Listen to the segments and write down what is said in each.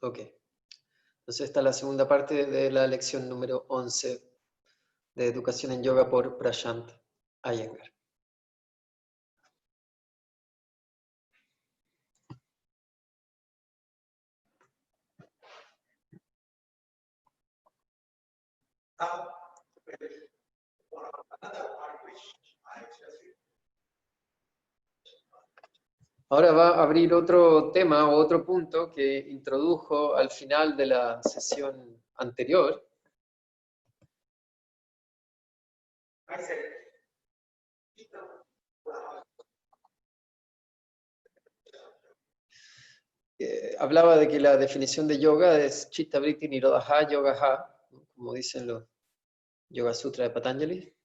Ok. Entonces esta es la segunda parte de la lección número 11 de Educación en Yoga por Prashant Iyengar. Ahora va a abrir otro tema o otro punto que introdujo al final de la sesión anterior. Hablaba de que la definición de yoga es Chitta Vritti Nirodha Yoga, como dicen los Yoga Sutra de Patanjali.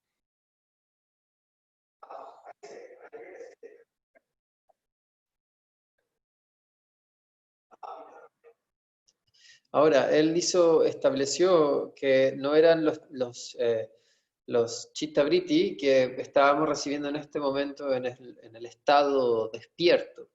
Ahora, él estableció que no eran los Chitta Vritti que estábamos recibiendo en este momento en el estado despierto.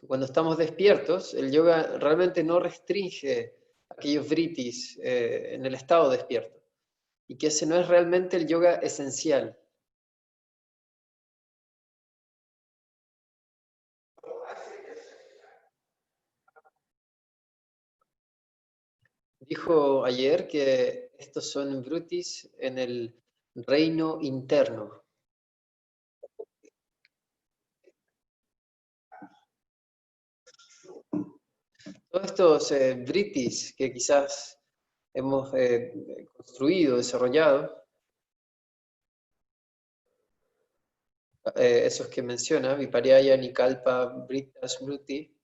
Cuando estamos despiertos, el yoga realmente no restringe aquellos vrittis en el estado despierto. Y que ese no es realmente el yoga esencial. Dijo ayer que estos son vrittis en el reino interno. Todos estos vrittis que quizás hemos construido, desarrollado, esos que menciona, Vipariyaya, Nikalpa, Vritta, Smruti,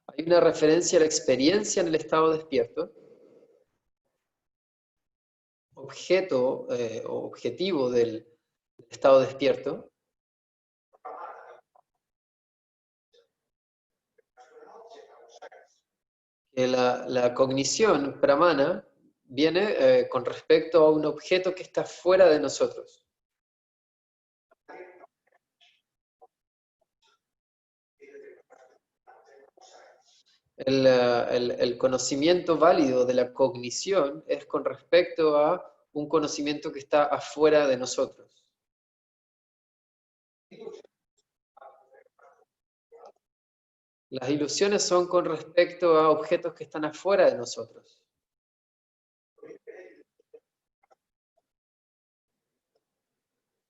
hay una referencia a la experiencia en el estado despierto, objeto o objetivo del estado despierto, que la cognición pramana viene con respecto a un objeto que está fuera de nosotros. El conocimiento válido de la cognición es con respecto a un conocimiento que está afuera de nosotros. Las ilusiones son con respecto a objetos que están afuera de nosotros.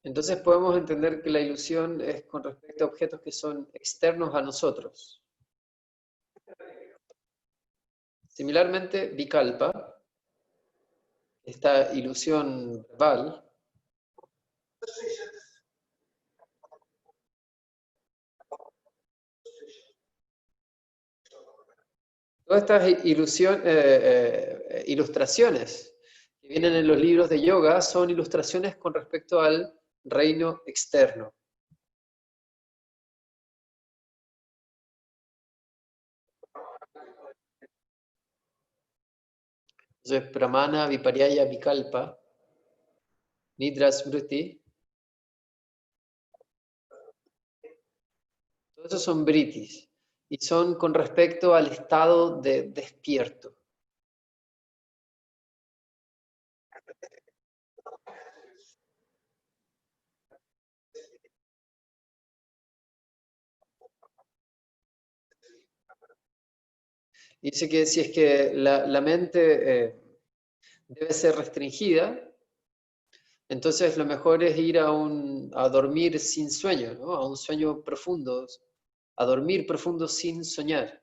Entonces podemos entender que la ilusión es con respecto a objetos que son externos a nosotros. Similarmente, Vikalpa, esta ilusión verbal, todas estas ilustraciones que vienen en los libros de yoga son ilustraciones con respecto al reino externo. Entonces, Pramana, Vipariyaya, Vikalpa, Nidra, Smruti, todos esos son vrittis y son con respecto al estado de despierto. Dice que si es que la mente debe ser restringida, entonces lo mejor es ir a dormir sin sueño, ¿no? A un sueño profundo, a dormir profundo sin soñar.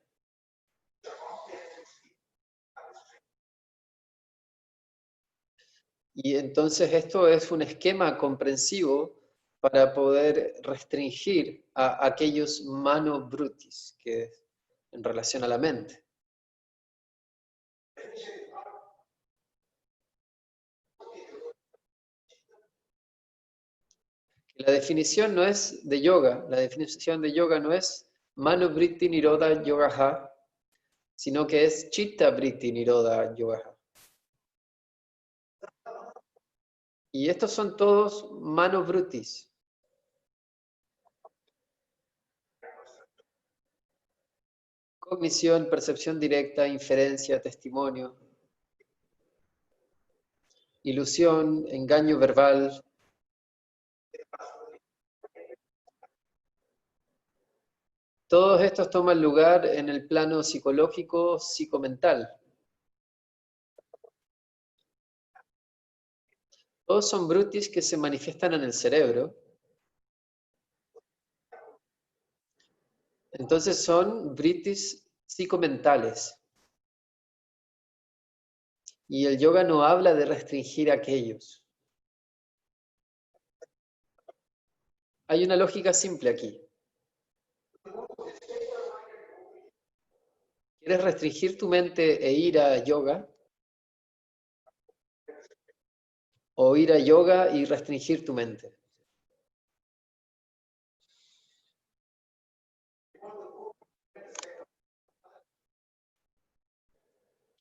Y entonces esto es un esquema comprensivo para poder restringir a aquellos mano brutis, que es en relación a la mente. La definición no es de yoga, la definición de yoga no es mano vritti nirodha yogaha, sino que es Chitta Vritti Nirodha Yoga. Y estos son todos manovrutis. Cognición, percepción directa, inferencia, testimonio, ilusión, engaño verbal. Todos estos toman lugar en el plano psicológico, psicomental. Todos son brutis que se manifiestan en el cerebro. Entonces son vritis psicomentales. Y el yoga no habla de restringir aquellos. Hay una lógica simple aquí. ¿Quieres restringir tu mente e ir a yoga? ¿O ir a yoga y restringir tu mente?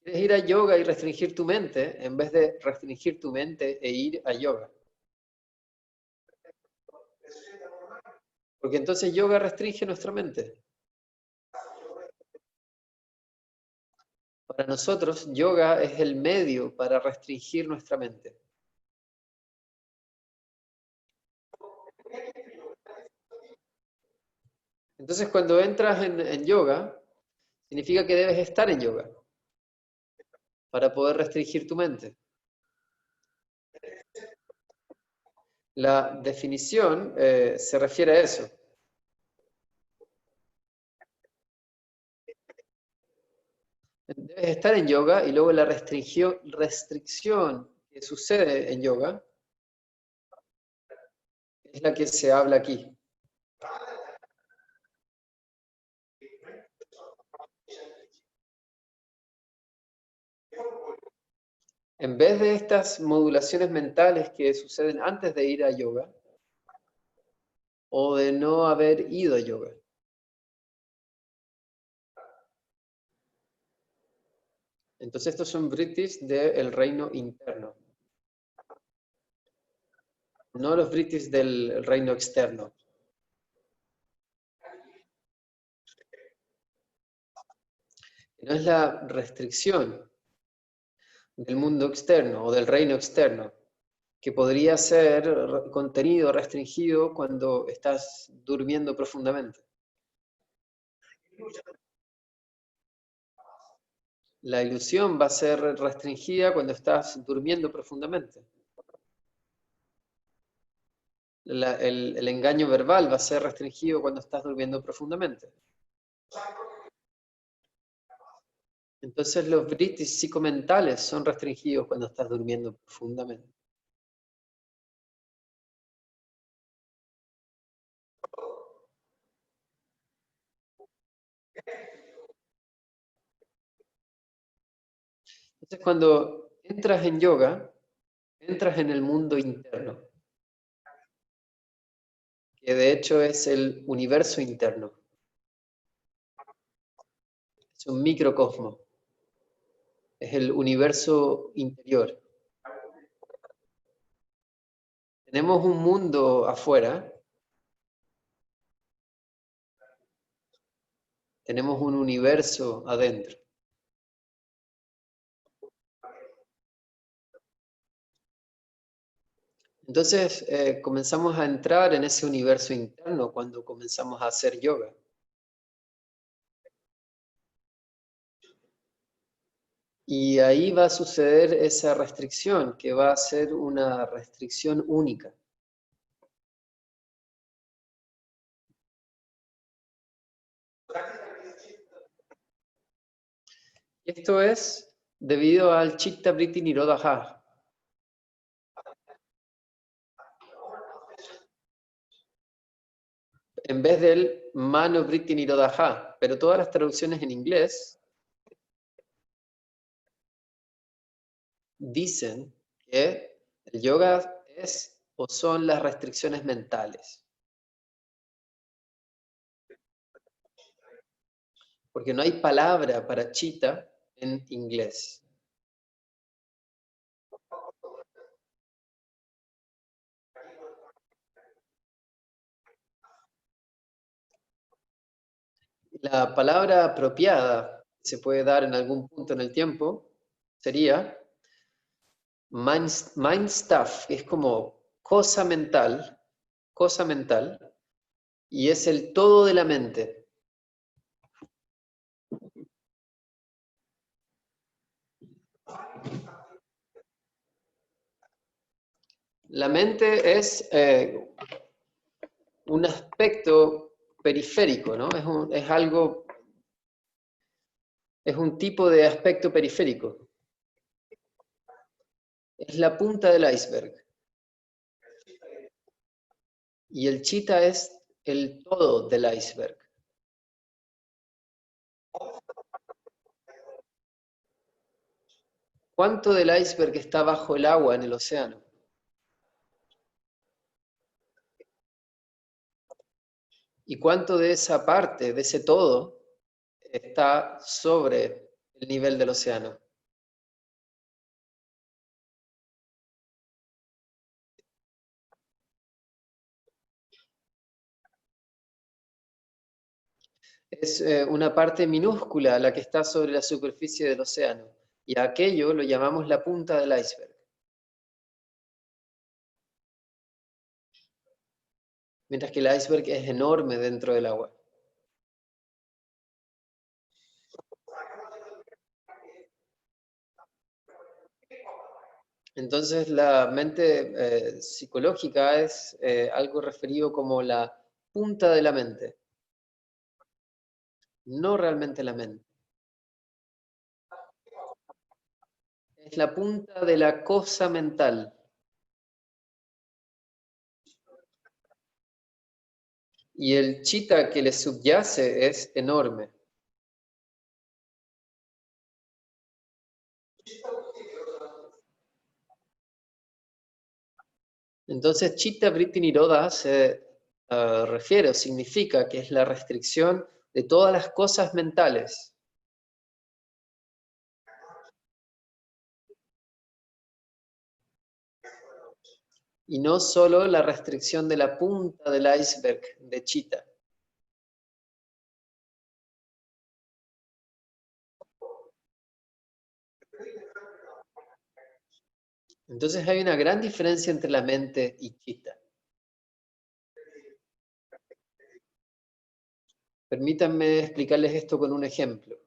¿Quieres ir a yoga y restringir tu mente en vez de restringir tu mente e ir a yoga? Porque entonces yoga restringe nuestra mente. Para nosotros, yoga es el medio para restringir nuestra mente. Entonces, cuando entras en yoga, significa que debes estar en yoga para poder restringir tu mente. La definición se refiere a eso. Debes estar en yoga y luego la restricción que sucede en yoga es la que se habla aquí. En vez de estas modulaciones mentales que suceden antes de ir a yoga o de no haber ido a yoga. Entonces estos son vrittis del reino interno, no los vrittis del reino externo. No es la restricción del mundo externo o del reino externo, que podría ser contenido restringido cuando estás durmiendo profundamente. La ilusión va a ser restringida cuando estás durmiendo profundamente. El engaño verbal va a ser restringido cuando estás durmiendo profundamente. Entonces los vrittis psicomentales son restringidos cuando estás durmiendo profundamente. Entonces cuando entras en yoga, entras en el mundo interno, que de hecho es el universo interno. Es un microcosmo. Es el universo interior. Tenemos un mundo afuera. Tenemos un universo adentro. Entonces comenzamos a entrar en ese universo interno cuando comenzamos a hacer yoga. Y ahí va a suceder esa restricción, que va a ser una restricción única. Esto es debido al Chitta Vritti Nirodha. En vez del Mano Vritti Nirodha, pero todas las traducciones en inglés dicen que el yoga es o son las restricciones mentales. porque no hay palabra para chita en inglés. La palabra apropiada que se puede dar en algún punto en el tiempo sería mind stuff, que es como cosa mental, y es el todo de la mente. La mente es un aspecto periférico, ¿no? Es algo, es un tipo de aspecto periférico. Es la punta del iceberg. Y el chita es el todo del iceberg. ¿Cuánto del iceberg está bajo el agua en el océano? ¿Y cuánto de esa parte, de ese todo, está sobre el nivel del océano? Es una parte minúscula la que está sobre la superficie del océano. Y a aquello lo llamamos la punta del iceberg. Mientras que el iceberg es enorme dentro del agua. Entonces la mente psicológica es algo referido como la punta de la mente, no realmente la mente. Es la punta de la cosa mental. Y el chita que le subyace es enorme. Entonces, chitta vritti nirodha se refiere o significa que es la restricción de todas las cosas mentales. Y no solo la restricción de la punta del iceberg de chitta. Entonces hay una gran diferencia entre la mente y chitta. Permítanme explicarles esto con un ejemplo.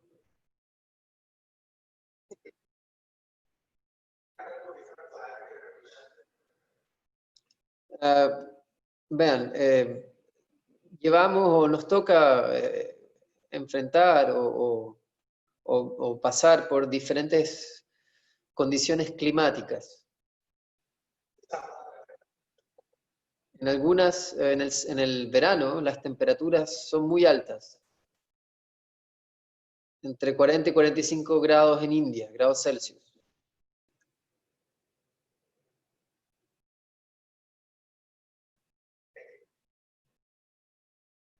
Uh, vean, llevamos o nos toca enfrentar o pasar por diferentes condiciones climáticas. En algunas, en el verano, las temperaturas son muy altas, entre 40 y 45 grados en India, grados Celsius.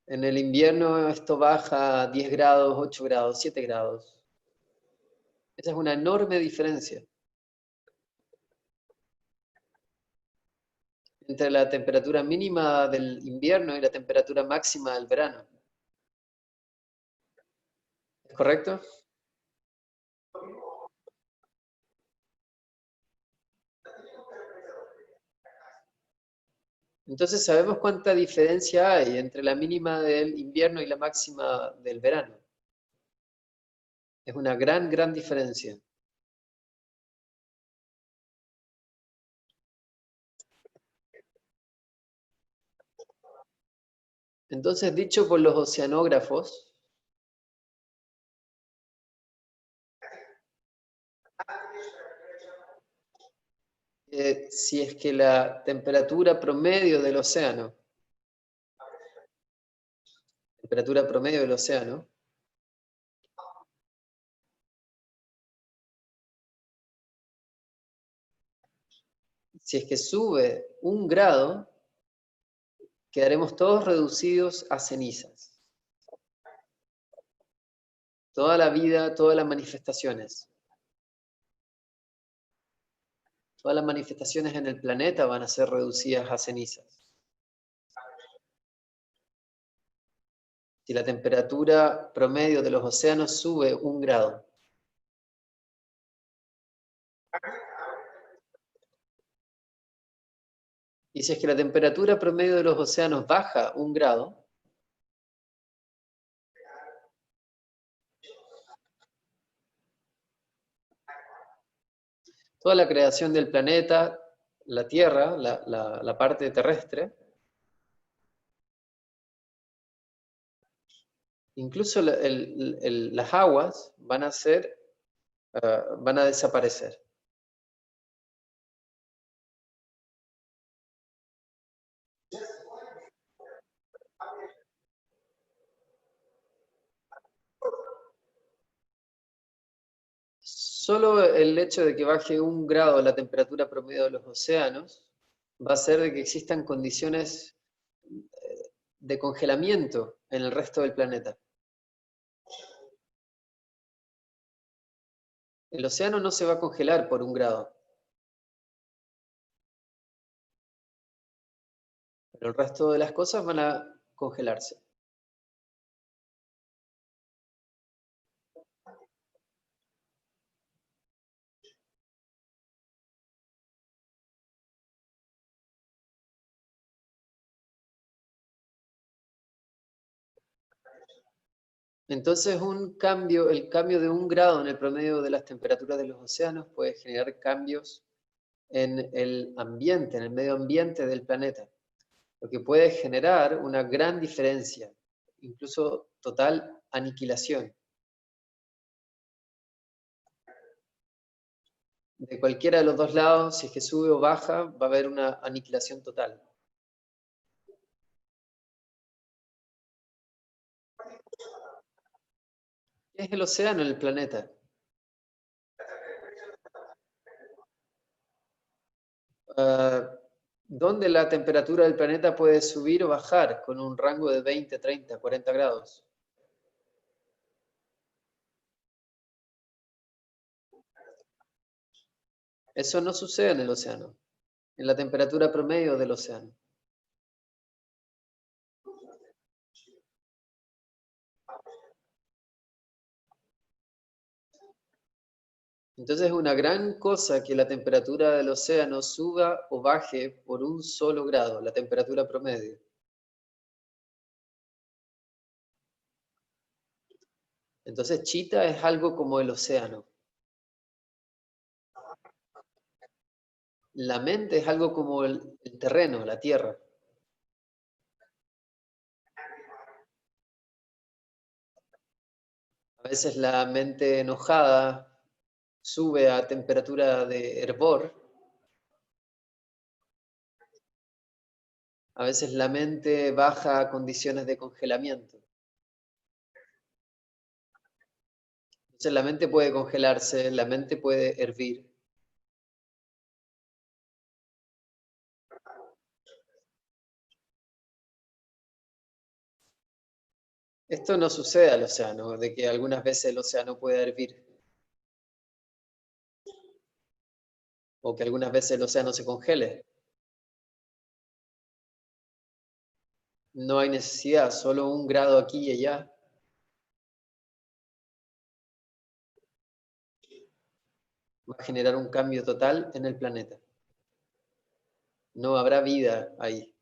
En el invierno esto baja a 10 grados, 8 grados, 7 grados. Esa es una enorme diferencia entre la temperatura mínima del invierno y la temperatura máxima del verano. ¿Es correcto? Entonces sabemos cuánta diferencia hay entre la mínima del invierno y la máxima del verano. Es una gran, gran diferencia. Entonces, dicho por los oceanógrafos, si es que la temperatura promedio del océano, si es que sube 1 grado, quedaremos todos reducidos a cenizas. Toda la vida, todas las manifestaciones. Todas las manifestaciones en el planeta van a ser reducidas a cenizas. Si la temperatura promedio de los océanos sube 1 grado, y si es que la temperatura promedio de los océanos baja 1 grado, toda la creación del planeta, la Tierra, la parte terrestre, incluso las aguas van a desaparecer. Solo el hecho de que baje 1 grado la temperatura promedio de los océanos va a hacer de que existan condiciones de congelamiento en el resto del planeta. El océano no se va a congelar por 1 grado, pero el resto de las cosas van a congelarse. Entonces el cambio de 1 grado en el promedio de las temperaturas de los océanos puede generar cambios en el ambiente, en el medio ambiente del planeta, lo que puede generar una gran diferencia, incluso total aniquilación. De cualquiera de los dos lados, si es que sube o baja, va a haber una aniquilación total. ¿Qué es el océano en el planeta? Donde la temperatura del planeta puede subir o bajar con un rango de 20, 30, 40 grados. Eso no sucede en el océano, en la temperatura promedio del océano. Entonces es una gran cosa que la temperatura del océano suba o baje por 1 solo grado, la temperatura promedio. Entonces Chita es algo como el océano. La mente es algo como el terreno, la tierra. A veces la mente enojada sube a temperatura de hervor. A veces la mente baja a condiciones de congelamiento. Entonces la mente puede congelarse, la mente puede hervir. Esto no sucede al océano, de que algunas veces el océano puede hervir. O que algunas veces el océano se congele. No hay necesidad, solo 1 grado aquí y allá va a generar un cambio total en el planeta. No habrá vida ahí.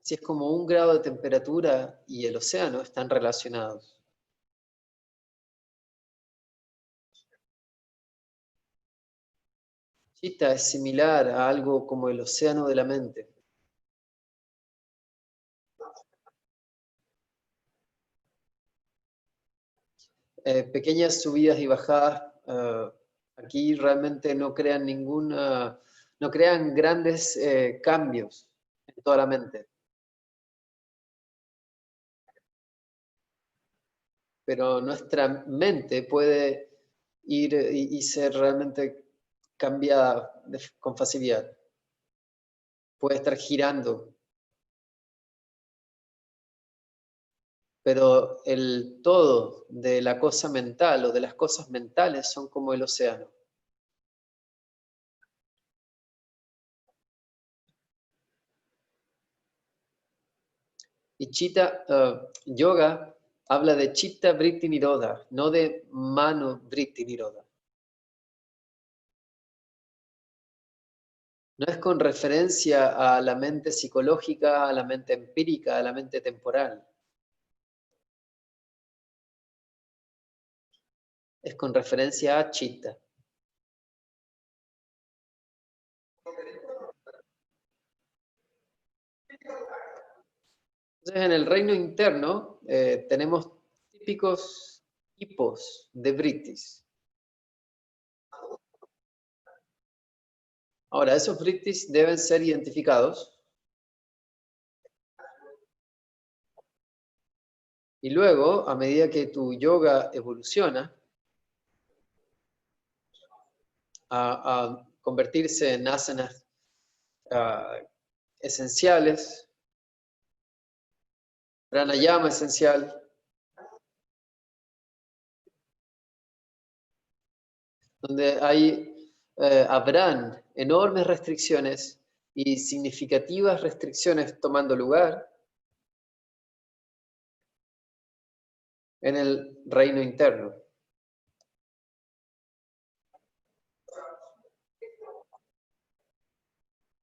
Así es como 1 grado de temperatura y el océano están relacionados. Chita es similar a algo como el océano de la mente. Pequeñas subidas y bajadas aquí realmente no crean no crean grandes cambios en toda la mente. Pero nuestra mente puede ir y ser realmente cambiada con facilidad. Puede estar girando pero el todo de la cosa mental o de las cosas mentales son como el océano. Y yoga habla de chitta vritti nirodha, no de mano vritti nirodha. No es con referencia a la mente psicológica, a la mente empírica, a la mente temporal. Es con referencia a chitta. Entonces, en el reino interno tenemos típicos tipos de vrittis. Ahora, esos vrittis deben ser identificados y luego, a medida que tu yoga evoluciona a convertirse en asanas esenciales, pranayama esencial, donde habrán enormes restricciones y significativas restricciones tomando lugar en el reino interno.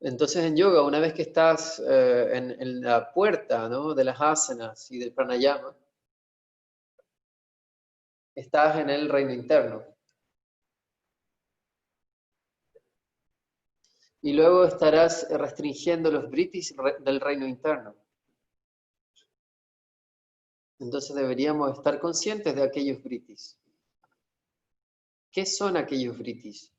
Entonces en yoga, una vez que estás en la puerta, ¿no?, de las asanas y del pranayama, estás en el reino interno. Y luego estarás restringiendo los vrittis del reino interno. Entonces deberíamos estar conscientes de aquellos vrittis. ¿Qué son aquellos vrittis?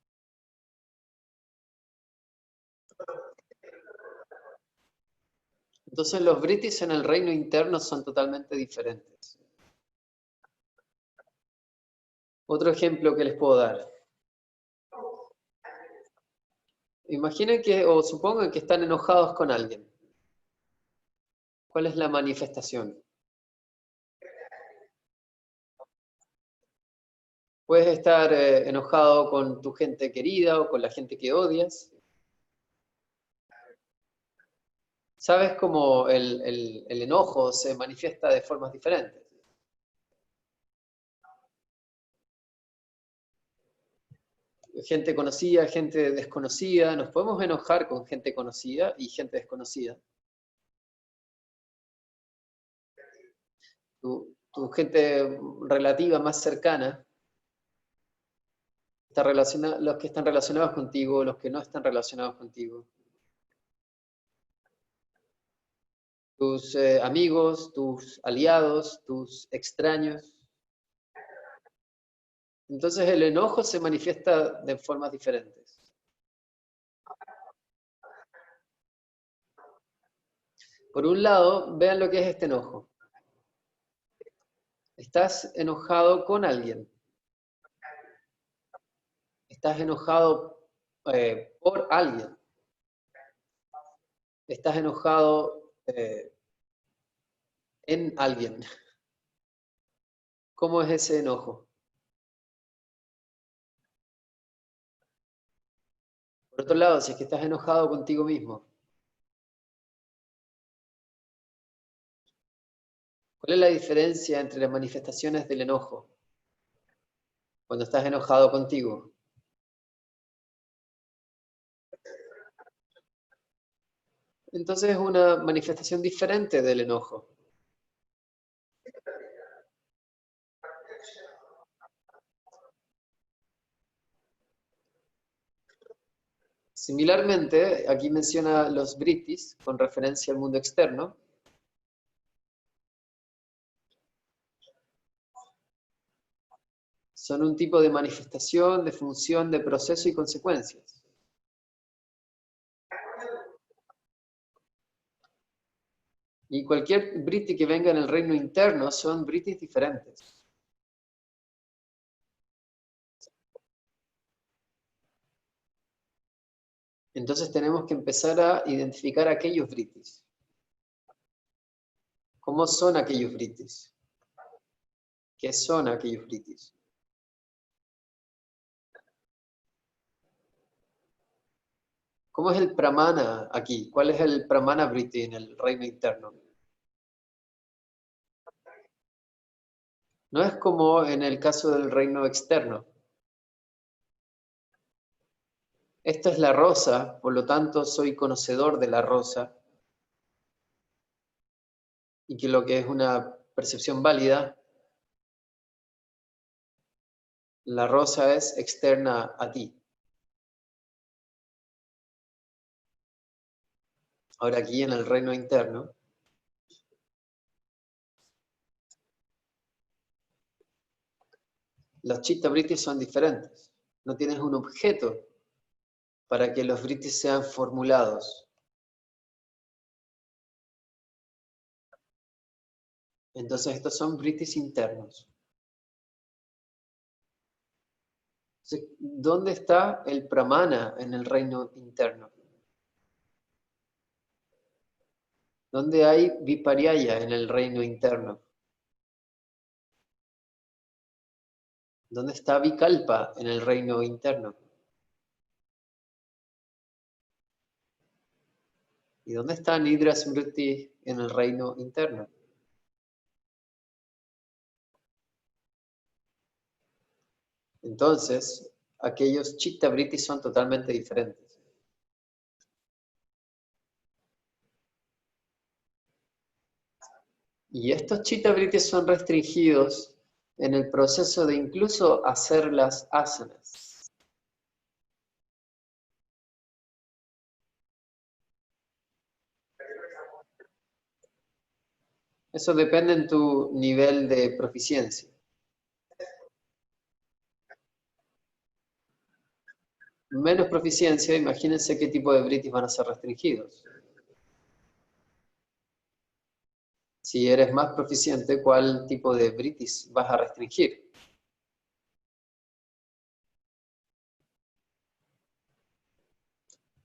Entonces los vrittis en el reino interno son totalmente diferentes. Otro ejemplo que les puedo dar. Imaginen que, o supongan que están enojados con alguien. ¿Cuál es la manifestación? Puedes estar enojado con tu gente querida o con la gente que odias. ¿Sabes cómo el enojo se manifiesta de formas diferentes? Gente conocida, gente desconocida. Nos podemos enojar con gente conocida y gente desconocida. Tu gente relativa más cercana, los que están relacionados contigo, los que no están relacionados contigo. Tus amigos, tus aliados, tus extraños. Entonces el enojo se manifiesta de formas diferentes. Por un lado, vean lo que es este enojo. Estás enojado con alguien. Estás enojado por alguien. Estás enojado en alguien. ¿Cómo es ese enojo? Por otro lado, si es que estás enojado contigo mismo, ¿cuál es la diferencia entre las manifestaciones del enojo cuando estás enojado contigo? Entonces es una manifestación diferente del enojo. Similarmente, aquí menciona los vrittis con referencia al mundo externo. Son un tipo de manifestación, de función, de proceso y consecuencias. Y cualquier vritti que venga en el reino interno son vrittis diferentes. Entonces tenemos que empezar a identificar aquellos vrittis. ¿Cómo son aquellos vritis? ¿Qué son aquellos vritis? ¿Cómo es el pramana aquí? ¿Cuál es el pramana vritti en el reino interno? No es como en el caso del reino externo. Esta es la rosa, por lo tanto soy conocedor de la rosa. Y que lo que es una percepción válida, la rosa es externa a ti. Ahora aquí en el reino interno, los chitta vrittis son diferentes. No tienes un objeto para que los vrittis sean formulados. Entonces estos son vrittis internos. Entonces, ¿dónde está el pramana en el reino interno? ¿Dónde hay viparyaya en el reino interno? ¿Dónde está vikalpa en el reino interno? ¿Y dónde está nidra smriti en el reino interno? Entonces, aquellos chitta vrittis son totalmente diferentes. Y estos chitta vrittis son restringidos en el proceso de incluso hacer las asanas. Eso depende en tu nivel de proficiencia. Menos proficiencia, imagínense qué tipo de vrittis van a ser restringidos. Si eres más proficiente, ¿cuál tipo de vrittis vas a restringir?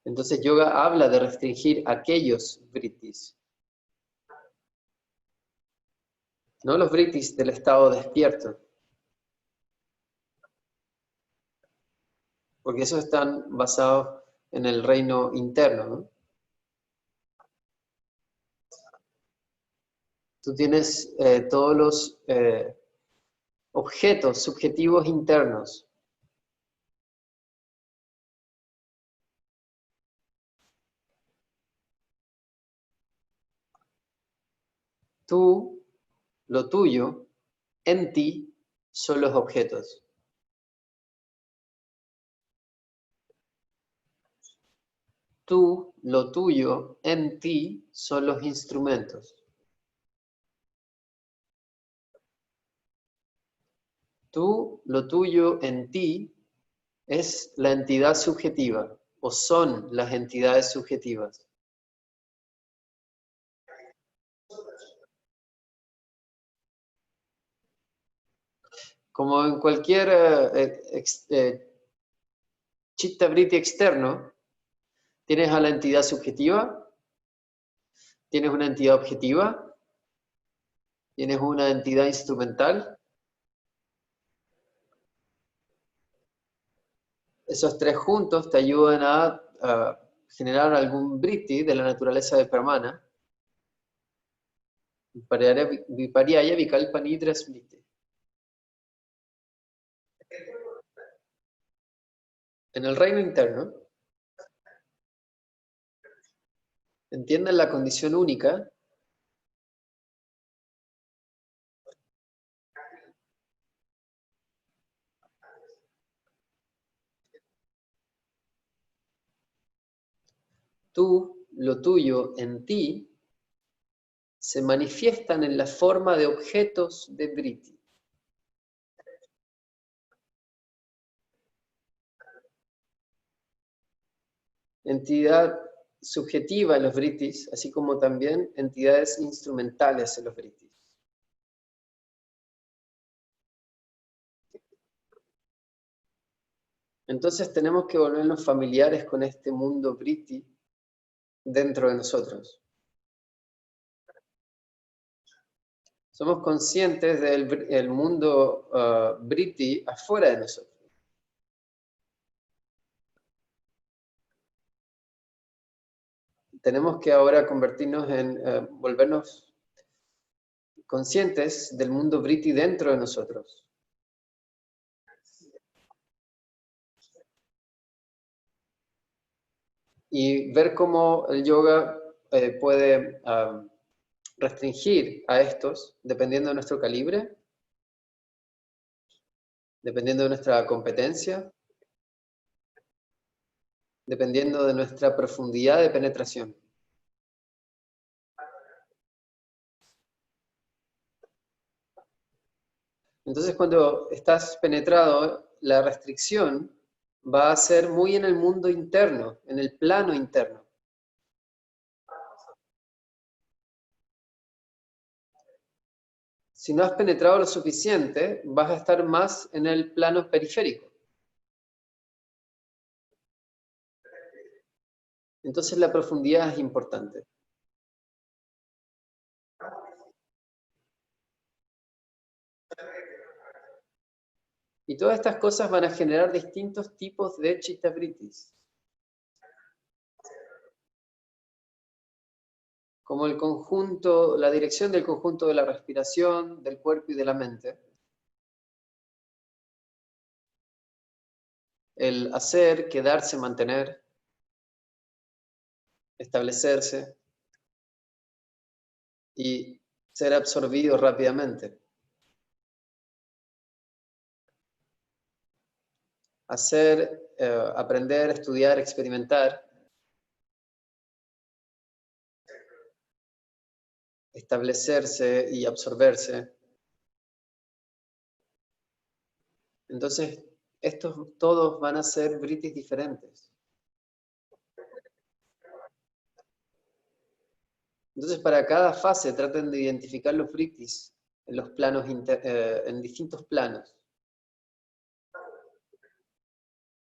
Entonces yoga habla de restringir aquellos vrittis, no los vrittis del estado despierto, porque esos están basados en el reino interno, ¿no? Tú tienes todos los objetos subjetivos internos. Tú, lo tuyo, en ti, son los objetos. Tú, lo tuyo, en ti, son los instrumentos. Tú, lo tuyo, en ti, es la entidad subjetiva, o son las entidades subjetivas. Como en cualquier chitta vritti externo, tienes a la entidad subjetiva, tienes una entidad objetiva, tienes una entidad instrumental. Esos tres juntos te ayudan a generar algún vritti de la naturaleza de pramana. Viparyaya, vikalpa, nidra, smriti. En el reino interno, entienden la condición única. Tú, lo tuyo, en ti, se manifiestan en la forma de objetos de vritti. Entidad subjetiva en los vrittis, así como también entidades instrumentales en los vrittis. Entonces tenemos que volvernos familiares con este mundo vritti dentro de nosotros. Somos conscientes del mundo vritti afuera de nosotros. Tenemos que ahora convertirnos volvernos conscientes del mundo vritti dentro de nosotros. Y ver cómo el yoga puede restringir a estos, dependiendo de nuestro calibre, dependiendo de nuestra competencia, dependiendo de nuestra profundidad de penetración. Entonces, cuando estás penetrado, la restricción va a ser muy en el mundo interno, en el plano interno. Si no has penetrado lo suficiente, vas a estar más en el plano periférico. Entonces la profundidad es importante. Y todas estas cosas van a generar distintos tipos de chitta vrittis. Como el conjunto, la dirección del conjunto de la respiración, del cuerpo y de la mente. El hacer, quedarse, mantener, establecerse y ser absorbido rápidamente. Hacer, aprender, estudiar, experimentar. Establecerse y absorberse. Entonces, estos todos van a ser vrittis diferentes. Entonces, para cada fase traten de identificar los vrittis en los planos en distintos planos.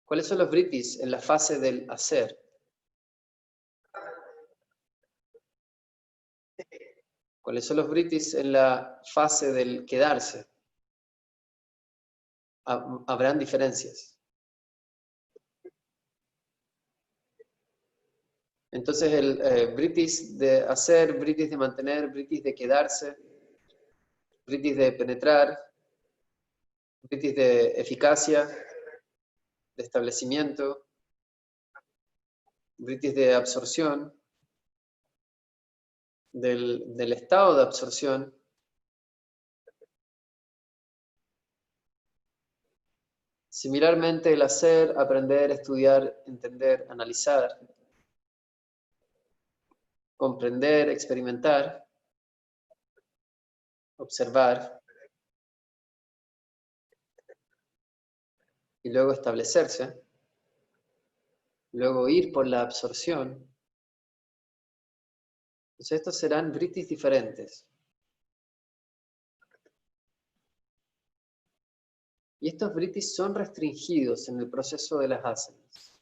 ¿Cuáles son los vrittis en la fase del hacer? ¿Cuáles son los vrittis en la fase del quedarse? Habrán diferencias. Entonces, el vrittis de hacer, vrittis de mantener, vrittis de quedarse, vrittis de penetrar, vrittis de eficacia, de establecimiento, vrittis de absorción, del estado de absorción. Similarmente, el hacer, aprender, estudiar, entender, analizar, comprender, experimentar, observar y luego establecerse, luego ir por la absorción. Entonces estos serán vrittis diferentes. Y estos vrittis son restringidos en el proceso de las asanas.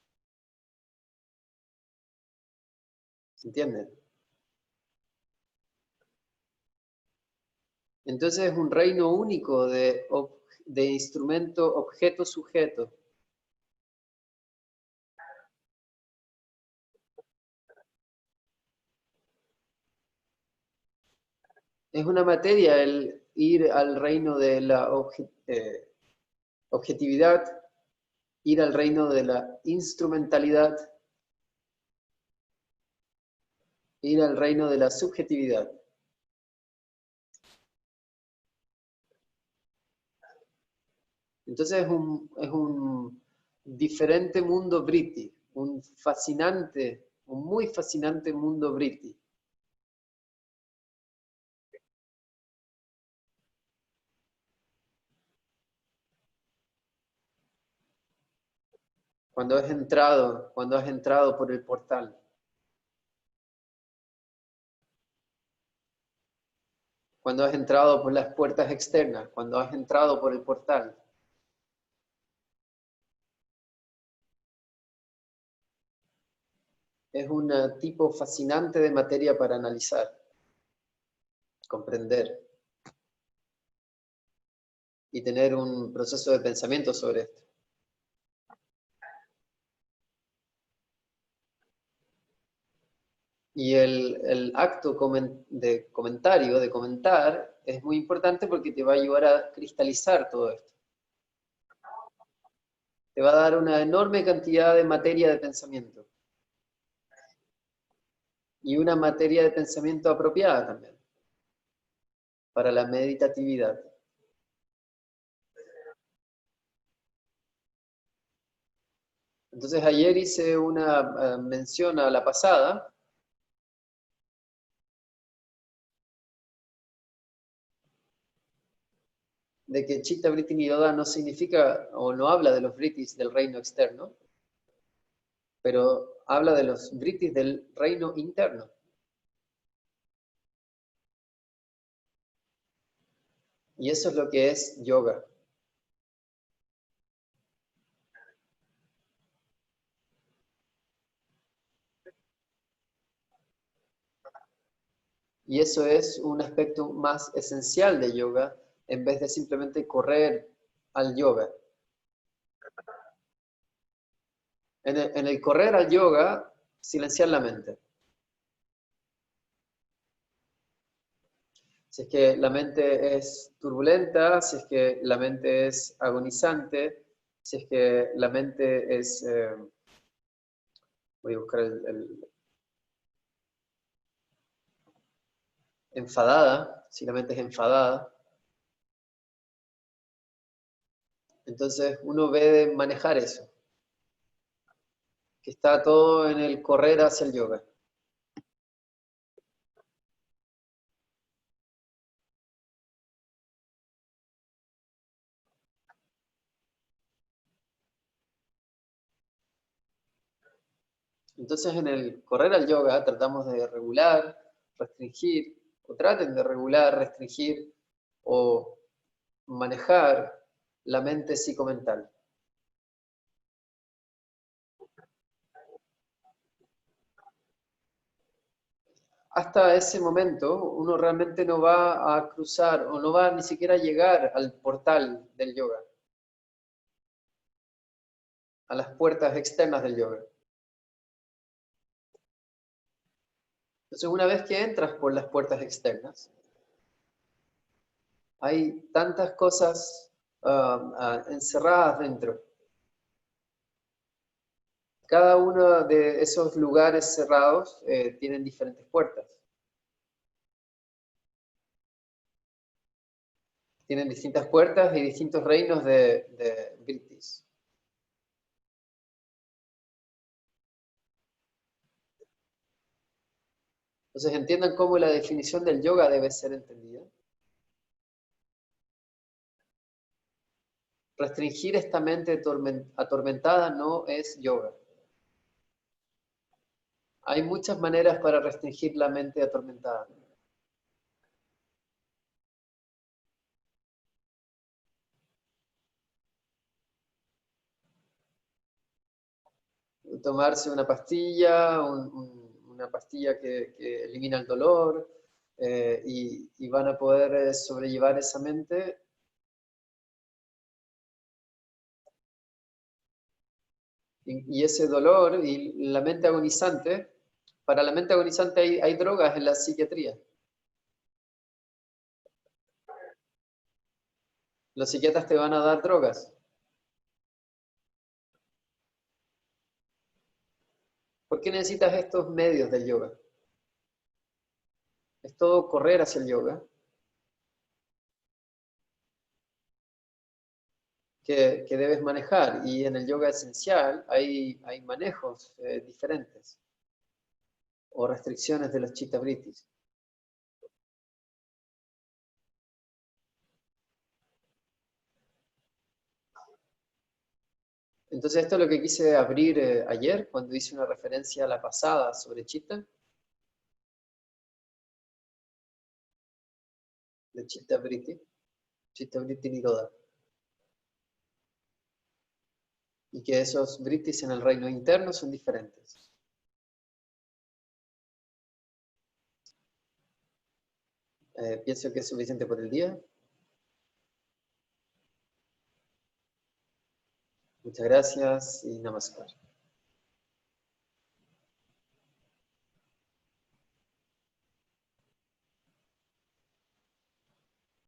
¿Se entiende? Entonces es un reino único de instrumento, objeto, sujeto. Es una materia el ir al reino de la objetividad, ir al reino de la instrumentalidad, ir al reino de la subjetividad. Entonces es un diferente mundo vritti, un muy fascinante mundo vritti. Cuando has entrado por el portal. Cuando has entrado por las puertas externas, cuando has entrado por el portal. Es un tipo fascinante de materia para analizar, comprender. y tener un proceso de pensamiento sobre esto. Y el acto de comentario, de comentar, es muy importante porque te va a ayudar a cristalizar todo esto. Te va a dar una enorme cantidad de materia de pensamiento. Y una materia de pensamiento apropiada también para la meditatividad. Entonces ayer hice una mención a la pasada de que Chitta Vritti Nirodha no significa o no habla de los vrittis del reino externo, pero habla de los vrittis del reino interno. Y eso es lo que es yoga. Y eso es un aspecto más esencial de yoga en vez de simplemente correr al yoga. En el correr al yoga, silenciar la mente. Si es que la mente es turbulenta, si es que la mente es agonizante, si es que la mente es... voy a buscar enfadada, si la mente es enfadada. Entonces uno ve de manejar eso, que está todo en el correr hacia el yoga. Entonces en el correr al yoga tratamos de regular, restringir, o traten de regular, restringir o manejar la mente psicomental. Hasta ese momento uno realmente no va a cruzar o no va ni siquiera a llegar al portal del yoga, a las puertas externas del yoga. Entonces una vez que entras por las puertas externas, hay tantas cosas encerradas dentro. Cada uno de esos lugares cerrados tienen diferentes puertas. Tienen distintas puertas y distintos reinos de vrittis. Entonces entiendan cómo la definición del yoga debe ser entendida. Restringir esta mente atormentada no es yoga. Hay muchas maneras para restringir la mente atormentada. Tomarse una pastilla, una pastilla que elimina el dolor, y van a poder sobrellevar esa mente. Y ese dolor y la mente agonizante, para la mente agonizante hay drogas en la psiquiatría. Los psiquiatras te van a dar drogas. ¿Por qué necesitas estos medios del yoga? Es todo correr hacia el yoga, que debes manejar. Y en el yoga esencial hay manejos diferentes o restricciones de los chitta vrittis. Entonces esto es lo que quise abrir ayer cuando hice una referencia a la pasada sobre chitta, de chitta vritti nirodha. Y que esos vrittis en el reino interno son diferentes. Pienso que es suficiente por el día. Muchas gracias y namaskar.